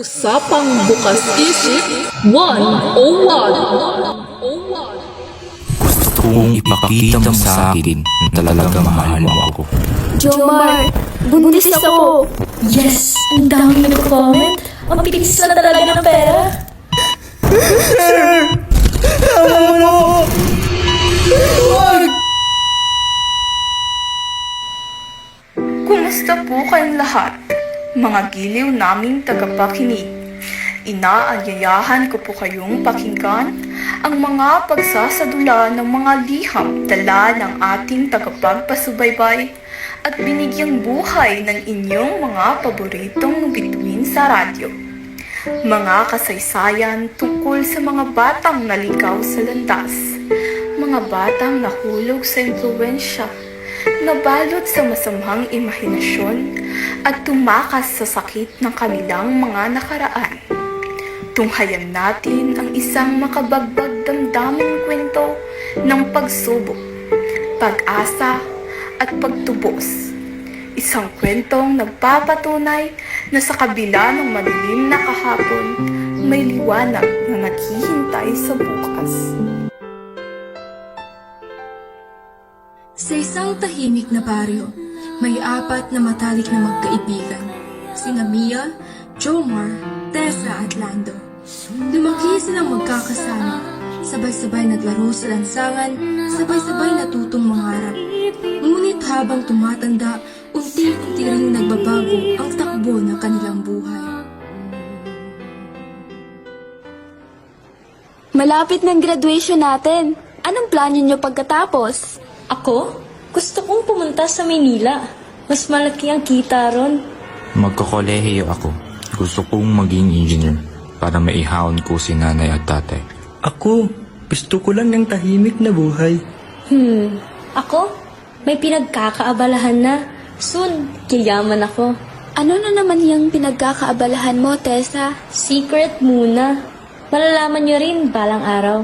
Usapang Bukas Isip 101. Gusto kong ipakita mo sa akin na talagang mahal mo ako. Jomar, buntis ako! Yes! Ang dami nagko-comment. Ang pilis na talaga ng pera. Kumusta po kayong lahat, mga giliw naming tagapakinig? Inaanyayahan ko po kayong pakinggan ang mga pagsasadula ng mga liham dala ng ating tagapagpasubaybay at binigyang buhay ng inyong mga paboritong bituin sa radyo. Mga kasaysayan tungkol sa mga batang naligaw sa landas, mga batang nahulog sa impluwensya, nabalot sa masamang imahinasyon at tumakas sa sakit ng kanilang mga nakaraan. Tunghayan natin ang isang makabagbag damdaming kwento ng pagsubok, pag-asa at pagtubos. Isang kwentong nagpapatunay na sa kabila ng madilim na kahapon, may liwanag na naghihintay sa bukas. Sa isang tahimik na baryo, may apat na matalik na magkaibigan. Sina Mia, Jomar, Tessa at Lando. Lumaki silang magkakasama. Sabay-sabay naglaro sa lansangan, sabay-sabay natutong mangarap. Ngunit habang tumatanda, unti-unti ring nagbabago ang takbo ng kanilang buhay. Malapit ng graduation natin. Anong plano nyo pagkatapos? Ako? Gusto kong pumunta sa Maynila. Mas malaki ang kita ron. Magkakolehiyo ako. Gusto kong maging engineer para maihawon ko si nanay at tatay. Ako, gusto ko lang ng tahimik na buhay. Ako? May pinagkakaabalahan na. Soon, yayaman ako. Ano na naman yung pinagkakaabalahan mo, Tessa? Secret muna. Malalaman nyo rin balang araw.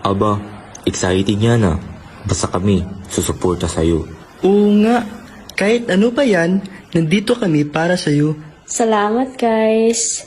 Aba, exciting yan ah. Basta kami, susuporta sa'yo. Oo nga, kahit ano pa yan, nandito kami para sa'yo. Salamat, guys.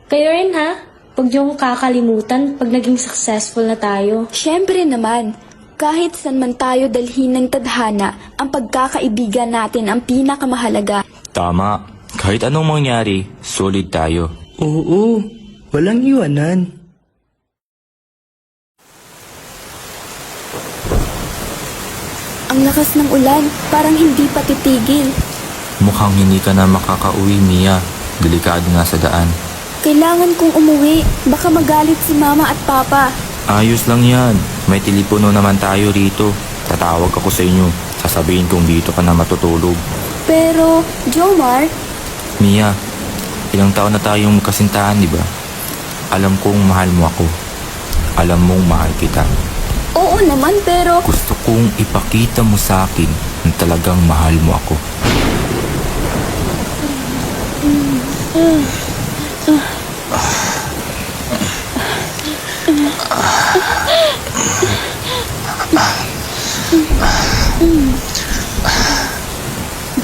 Kayo rin, ha? Huwag niyong kakalimutan pag naging successful na tayo. Siyempre naman, kahit saan man tayo dalhin ng tadhana, ang pagkakaibigan natin ang pinakamahalaga. Tama. Kahit anong mangyari, solid tayo. Oo, walang iwanan. Ang lakas ng ulan, parang hindi pa titigil. Mukhang hindi ka na makakauwi, Mia. Delikado na sa daan. Kailangan kong umuwi, baka magalit si Mama at Papa. Ayos lang yan. May telepono naman tayo rito. Tatawag ako sa inyo. Sasabihin kong dito ka na matutulog. Pero, Jomar, Mia, ilang taon na tayong kasintahan, di ba? Alam kong mahal mo ako. Alam mong mahal kita. oo naman pero... Gusto kong ipakita mo sa akin na talagang mahal mo ako.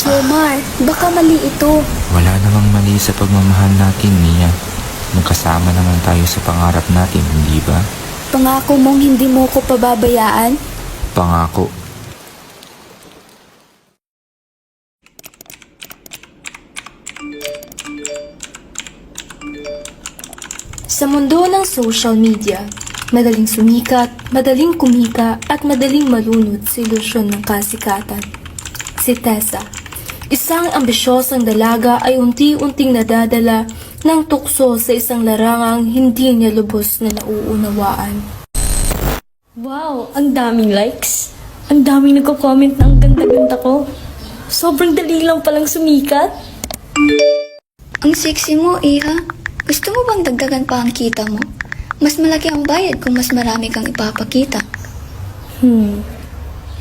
Jomar, baka mali ito. Wala namang mali sa pagmamahal natin, Mia. Magkasama naman tayo sa pangarap natin, hindi ba? Pangako mong hindi mo ko pababayaan? Pangako. Sa mundo ng social media, madaling sumikat, madaling kumita, at madaling malunod sa ilusyon ng kasikatan. Si Tessa, isang ambisyosang dalaga ay unti-unting nadadala ng tukso sa isang larangang hindi niya lubos na nauunawaan. Wow, ang daming likes. Ang daming nagko-comment na ang ganda-ganda ko. Sobrang dali lang palang sumikat. Ang sexy mo, Iha. Gusto mo bang dagdagan pa ang kita mo? Mas malaki ang bayad kung mas marami kang ipapakita.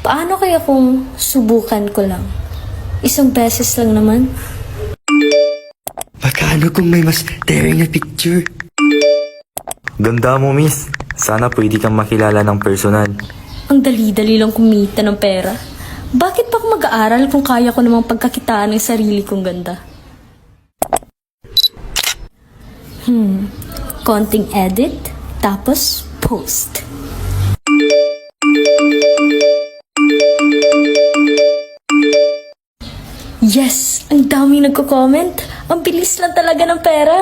Paano kaya kung subukan ko lang? Isang beses lang naman. Paano kung may mas daring na picture? Ganda mo, miss. Sana pwede kang makilala ng personal. Ang dali-dali lang kumita ng pera. Bakit pa ako mag-aaral kung kaya ko namang pagkakitaan ng sarili kong ganda? Konting edit, tapos post. Yes! Ang daming nagko-comment. Ang bilis lang talaga ng pera.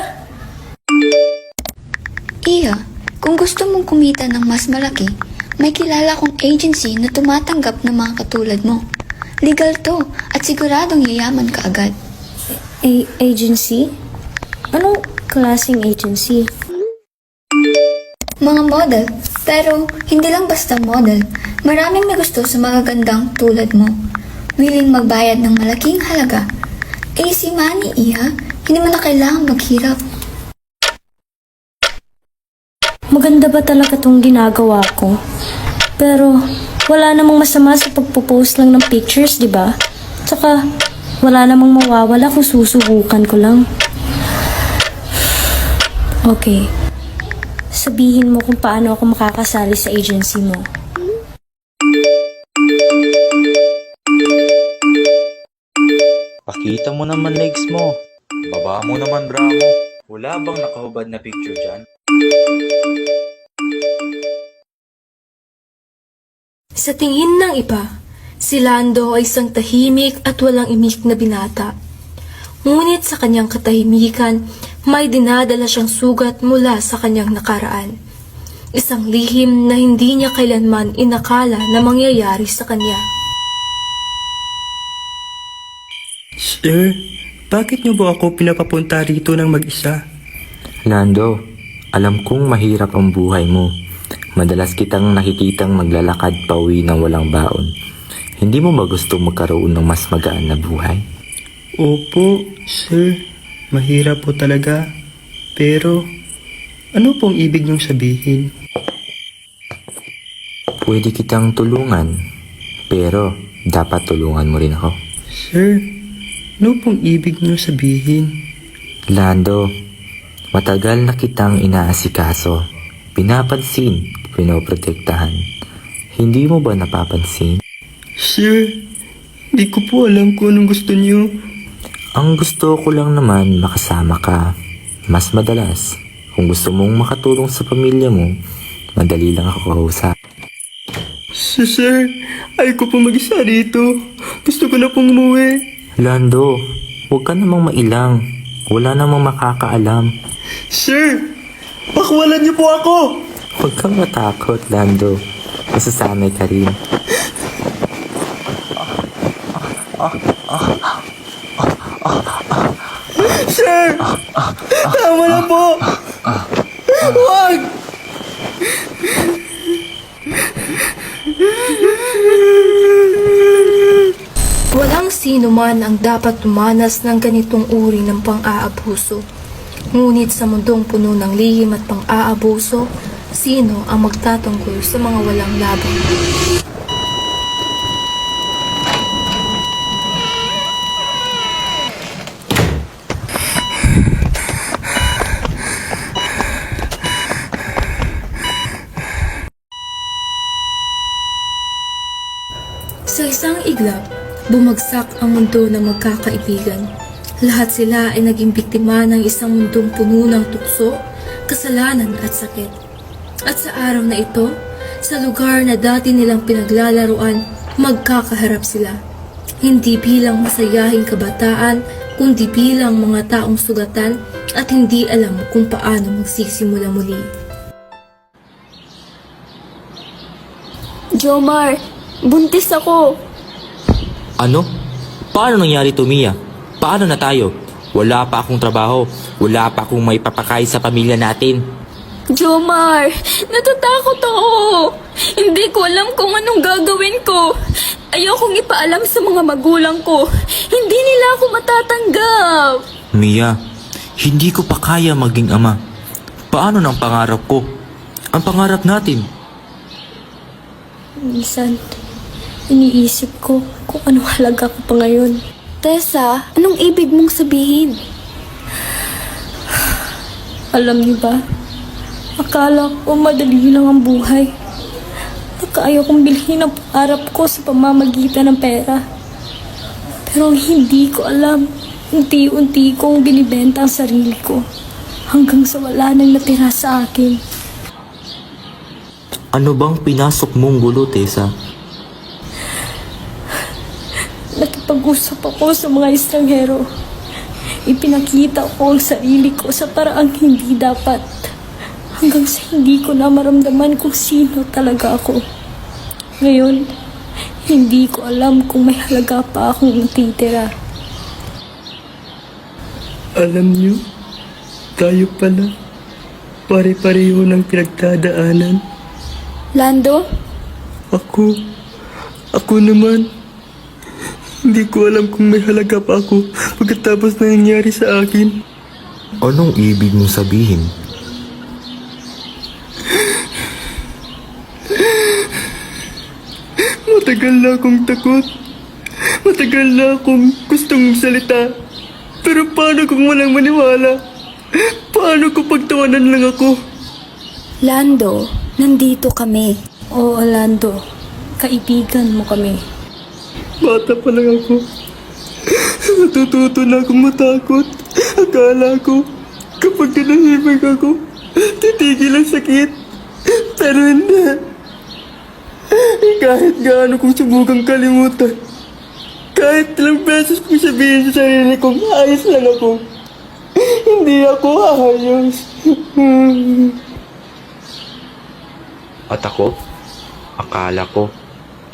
Iha, kung gusto mong kumita ng mas malaki, may kilala kong agency na tumatanggap ng mga katulad mo. Legal to at siguradong yayaman ka agad. Agency? Anong klaseng agency? Mga model, pero hindi lang basta model. Maraming may gusto sa mga gandang tulad mo. Willing magbayad ng malaking halaga. Easy money, Iha. Hindi mo na kailangang maghirap. Maganda ba talaga tong ginagawa ko? Pero wala namang masama sa pagpo-post lang ng pictures, di ba? Tsaka wala namang mawawala kung susubukan ko lang. Okay. Sabihin mo kung paano ako makakasali sa agency mo. Pakita mo naman legs mo. Baba mo naman bra mo. Wala bang nakahubad na picture dyan? Sa tingin ng iba, si Lando ay isang tahimik at walang imik na binata. Ngunit sa kanyang katahimikan, may dinadala siyang sugat mula sa kanyang nakaraan. Isang lihim na hindi niya kailanman inakala na mangyayari sa kanya. Sir, bakit niyo ba ako pinapapunta rito ng mag-isa? Lando, alam kong mahirap ang buhay mo. Madalas kitang nakikitang maglalakad pauwi ng walang baon. Hindi mo ba gusto magkaroon ng mas magaan na buhay? Opo, sir. Mahirap po talaga. Pero, ano pong ibig niyong sabihin? Pwede kitang tulungan, pero dapat tulungan mo rin ako. Sir, ano pong ibig niyong sabihin? Lando, matagal na kitang inaasikaso. Pinapansin, pinoprotektahan. Hindi mo ba napapansin? Sir, di ko po alam kung anong gusto niyo. Ang gusto ko lang naman makasama ka. Mas madalas, kung gusto mong makatulong sa pamilya mo, madali lang ako kausap. Sir, ayoko po mag-isa rito. Gusto ko na pong umuwi. Lando, huwag ka namang mailang. Wala namang makakaalam. Sir, pakwalan niyo po ako. Huwag kang matakot, Lando. Masasanay ka rin. Sir, tama na po. Huwag. Walang sino man ang dapat tumanas ng ganitong uri ng pang-aabuso. Ngunit sa mundong puno ng lihim at pang-aabuso, sino ang magtatanggol sa mga walang laban? Sa isang iglap, bumagsak ang mundo ng magkakaibigan. Lahat sila ay naging biktima ng isang mundong puno ng tukso, kasalanan at sakit. At sa araw na ito, sa lugar na dati nilang pinaglalaruan, magkakaharap sila. Hindi bilang masayahing kabataan, kundi bilang mga taong sugatan at hindi alam kung paano magsisimula muli. Jomar, buntis ako. Ano? Paano nangyari to, Mia? Paano na tayo? Wala pa akong trabaho. Wala pa akong maipapakain sa pamilya natin. Jomar, natatakot ako. Hindi ko alam kung anong gagawin ko. Ayokong ipaalam sa mga magulang ko. Hindi nila ako matatanggap. Mia, hindi ko pa kaya maging ama. Paano ng pangarap ko? Ang pangarap natin. Minsan, iniisip ko kung anong halaga ko pa ngayon. Tessa, anong ibig mong sabihin? Alam niyo ba, akala ko madali lang ang buhay. Nakaya kong bilhin ang pangarap ko sa pamamagitan ng pera. Pero ang hindi ko alam, unti-unti kong binibenta ang sarili ko. hanggang sa wala nang natira sa akin. Ano bang pinasok mong gulo, Tessa? Nakipag-usap ako sa mga estranghero. Ipinakita ko ang sarili ko sa paraang hindi dapat. Hanggang sa hindi ko na maramdaman kung sino talaga ako. Ngayon, hindi ko alam kung may halaga pa akong natitira. Alam niyo, tayo pala, pare-pareho ng pinagdadaanan. Lando? Ako naman, hindi ko alam kung may halaga pa ako pagkatapos na nangyari sa akin. Anong ibig mong sabihin? Matagal na akong takot. Matagal na akong gustong salita. Pero paano kung walang maniwala? Paano kung pagtawanan lang ako? Lando, nandito kami. Oo, Lando. Kaibigan mo kami. Bata pa lang ako. Natututo na akong matakot. Akala ko, kapag nanahimik ako, titigil ang sakit. Pero hindi. Kahit gaano kong subukang kalimutan, kahit ilang beses kong sabihin sa sarili kong ayos lang ako, hindi ako ayos. At ako, akala ko,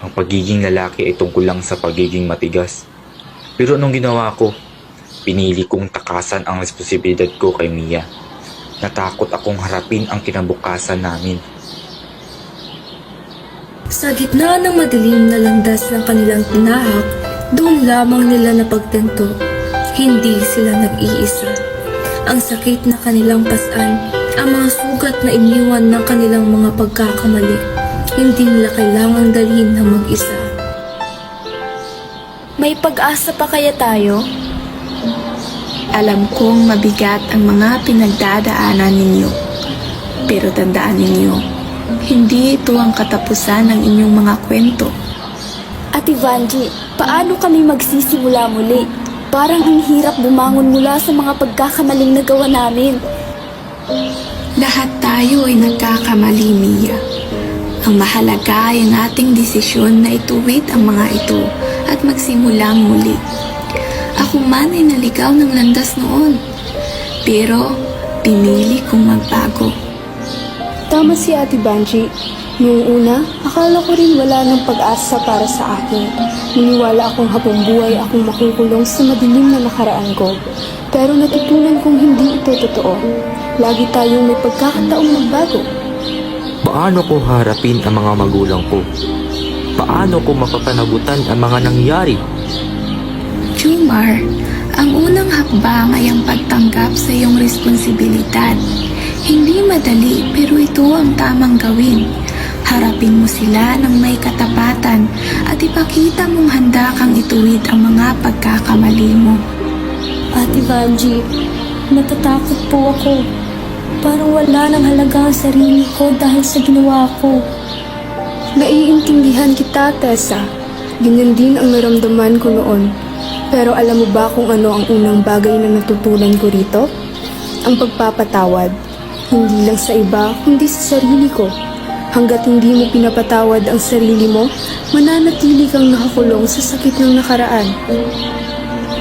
ang pagiging lalaki ay tungkol lang sa pagiging matigas. Pero anong ginawa ko? Pinili kong takasan ang responsibilidad ko kay Mia. Natakot akong harapin ang kinabukasan namin. Sa gitna ng madilim na landas ng kanilang tinahak, doon lamang nila napagtanto. Hindi sila nag-iisa. Ang sakit na kanilang pasan, ang mga sugat na iniwan ng kanilang mga pagkakamali, hindi nila kailangang dalhin ng mag-isa. May pag-asa pa kaya tayo? Alam kong mabigat ang mga pinagdadaanan ninyo. Pero tandaan ninyo, hindi ito ang katapusan ng inyong mga kwento. Ate Vanji, paano kami magsisimula muli? Parang ang hirap bumangon mula sa mga pagkakamaling nagawa namin. Lahat tayo ay nagkakamali, Mia. Ang mahalaga ay ang ating desisyon na ituwid ang mga ito at magsimulang muli. Ako man ay naligaw ng landas noon, pero pinili kong magbago. Tama si Ate Banji. Noong una, akala ko rin wala ng pag-asa para sa akin. Niniwala akong habang buhay akong makukulong sa madilim na nakaraan ko. Pero natutunan kong hindi ito totoo. Lagi tayong may pagkakataong magbago. Paano ko harapin ang mga magulang ko? Paano ko mapapanagutan ang mga nangyari? Jomar, ang unang hakbang ay ang pagtanggap sa iyong responsibilidad. Hindi madali pero ito ang tamang gawin. Harapin mo sila ng may katapatan at ipakita mong handa kang ituwid ang mga pagkakamali mo. Ate Vanji, natatakot po ako. Parang wala nang halaga ang sarili ko dahil sa ginawa ko. Naiintindihan kita, Tessa. Ganyan din ang naramdaman ko noon. Pero alam mo ba kung ano ang unang bagay na natutunan ko rito? Ang pagpapatawad. Hindi lang sa iba, kundi sa sarili ko. Hanggat hindi mo pinapatawad ang sarili mo, mananatili kang nakakulong sa sakit ng nakaraan.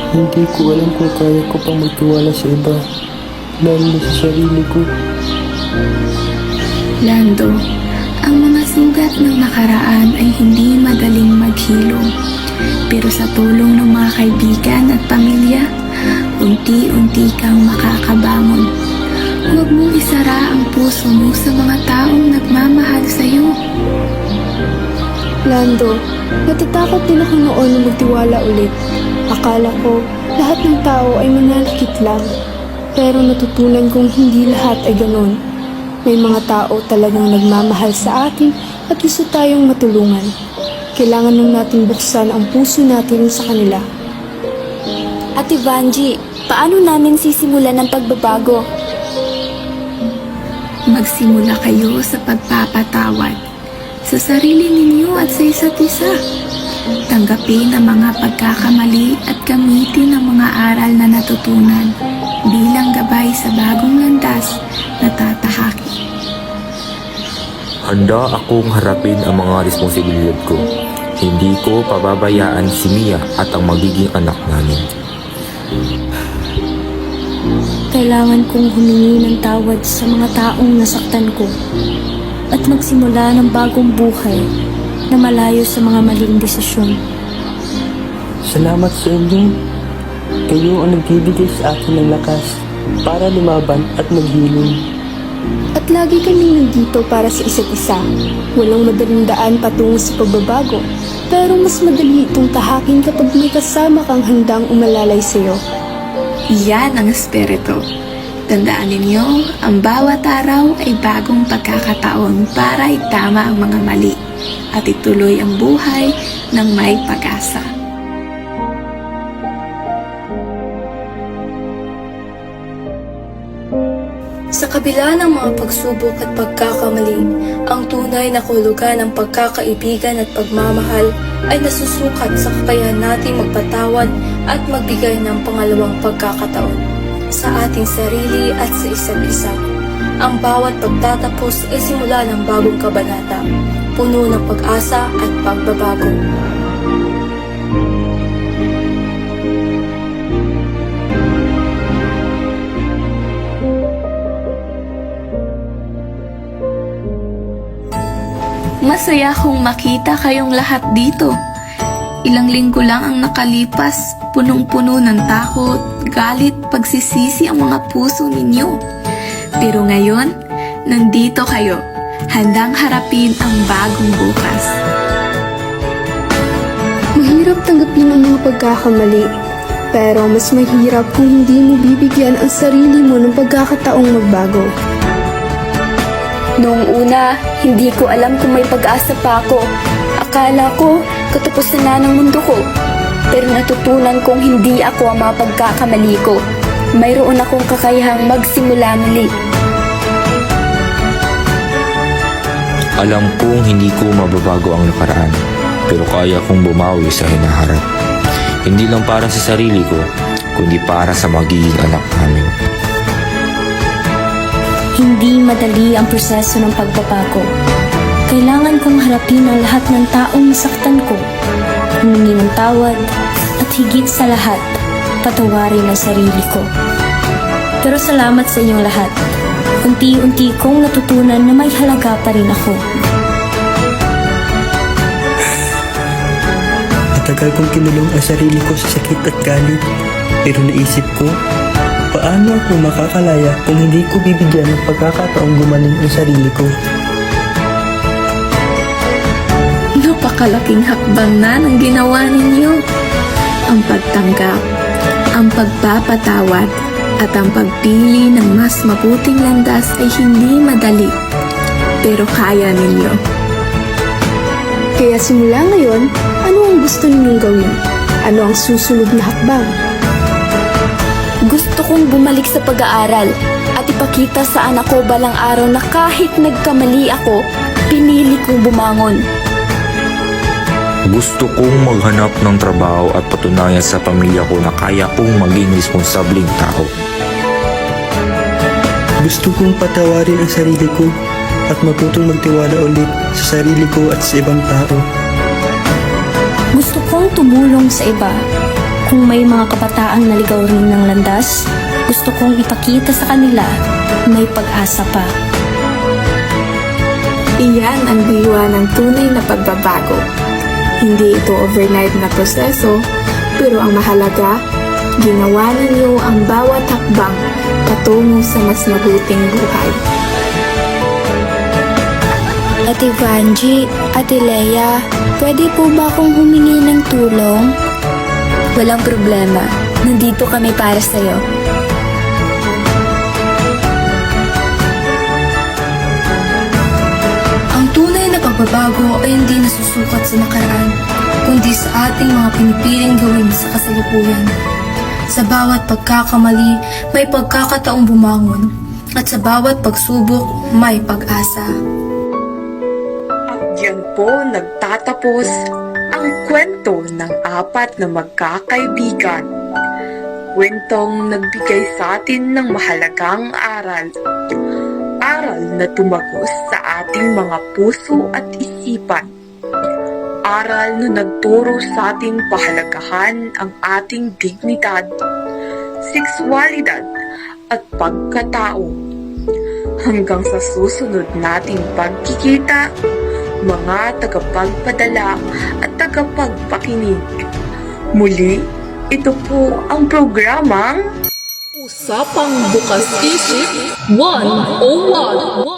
Hindi ko alam kung kaya ko pang magtiwala sa iba, lalo na sa sarili ko. Lando, ang mga sugat ng nakaraan ay hindi madaling maghilom. Pero sa tulong ng mga kaibigan at pamilya, unti-unti kang makakabangon. Huwag mong isara ang puso mo sa mga taong nagmamahal sa iyo. Lando, natatakot din ako noon na magtiwala ulit. Akala ko, lahat ng tao ay mananakit lang. Pero natutunan kong hindi lahat ay ganon. May mga tao talagang nagmamahal sa atin at gusto tayong matulungan. Kailangan lang natin buksan ang puso natin sa kanila. Ate Vanji, paano namin sisimulan ang pagbabago? Magsimula kayo sa pagpapatawad sa sarili ninyo at sa isa't isa. Tanggapin ang mga pagkakamali at gamitin ang mga aral na natutunan bilang gabay sa bagong landas na tatahaki. Handa akong harapin ang mga responsibilidad ko. Hindi ko pababayaan si Mia at ang magiging anak namin. Kailangan kong humingi ng tawad sa mga taong nasaktan ko at magsimula ng bagong buhay na malayo sa mga maling desisyon. Salamat sa inyo. Kayo ang nagbibigay sa akin ng lakas para lumaban at maghiling. At lagi kaming nandito para sa isa't isa. Walang madaling daan patungo sa pagbabago, pero mas madali itong tahakin kapag may kasama kang handang umalalay sa'yo. Iyan ang espiritu. Tandaan ninyo, ang bawat araw ay bagong pagkakataon para itama ang mga mali at ituloy ang buhay ng may pag-asa. Sa kabila ng mga pagsubok at pagkakamali, ang tunay na kahulugan ng pagkakaibigan at pagmamahal ay nasusukat sa kakayahan nating magpatawad at magbigay ng pangalawang pagkakataon sa ating sarili at sa isa't isa. Ang bawat pagtatapos ay simula ng bagong kabanata, puno ng pag-asa at pagbabago. Masaya kong makita kayong lahat dito. Ilang linggo lang ang nakalipas, punong-puno ng takot, galit, pagsisisi ang mga puso ninyo. Pero ngayon, nandito kayo, handang harapin ang bagong bukas. Mahirap tanggapin ang mga pagkakamali, pero mas mahirap kung hindi mo bibigyan ang sarili mo ng pagkakataong magbago. Noong una, hindi ko alam kung may pag-asa pa ako. Akala ko, katapusan na ng mundo ko. Pero natutunan kong hindi ako ang mga pagkakamali ko. Mayroon akong kakayahang magsimula muli. Alam kong hindi ko mababago ang nakaraan, pero kaya kong bumawi sa hinaharap. Hindi lang para sa sarili ko, kundi para sa magiging anak namin. Hindi madali ang proseso ng pagbabago. Kailangan kong harapin ang lahat ng taong nasaktan ko, humingi ng tawad, at higit sa lahat, patawarin ang sarili ko. Pero salamat sa inyong lahat. Unti-unti kong natutunan na may halaga pa rin ako. Matagal kong kinulong ang sarili ko sa sakit at galit. Pero naisip ko, paano ako makakalaya kung hindi ko bibigyan ng pagkakataong gumaling ang sarili ko? Napakalaking hakbang na ng ginawa ninyo. Ang pagtanggap, ang pagpapatawad, at ang pagpili ng mas mabuting landas ay hindi madali. Pero kaya ninyo. Kaya simula ngayon, ano ang gusto ninyong gawin? Ano ang susunod na hakbang? Gusto kong bumalik sa pag-aaral at ipakita sa anak ko balang araw na kahit nagkamali ako, pinili kong bumangon. Gusto kong maghanap ng trabaho at patunayan sa pamilya ko na kaya kong maging responsableng tao. Gusto kong patawarin ang sarili ko at matutong magtiwala ulit sa sarili ko at sa ibang tao. Gusto kong tumulong sa iba. Kung may mga kabataang naligaw rin ng landas, gusto kong ipakita sa kanila may pag-asa pa. Iyan ang diwa ng tunay na pagbabago. Hindi ito overnight na proseso, pero ang mahalaga, ginawa ninyo ang bawat hakbang patungo sa mas mabuting buhay. Ate Vanji, Ate Leia, pwede po ba akong humingi ng tulong? Walang problema. Nandito kami para sa'yo. Ang tunay na pagbabago ay hindi nasusukat sa nakaraan, kundi sa ating mga pinipiling gawin sa kasalukuyan. Sa bawat pagkakamali, may pagkakataong bumangon, at sa bawat pagsubok, may pag-asa. At diyan po nagtatapos ang Ang kwento ng apat na magkakaibigan. Kwentong nagbigay sa atin ng mahalagang aral. Aral na tumagos sa ating mga puso at isipan. Aral na nagturo sa ating pahalagahan ang ating dignidad, sexualidad at pagkatao. Hanggang sa susunod nating pagkikita, mga tagapagpadala at tagapagpakinig. Muli, ito po ang programang Usapang Bukas Isip 101.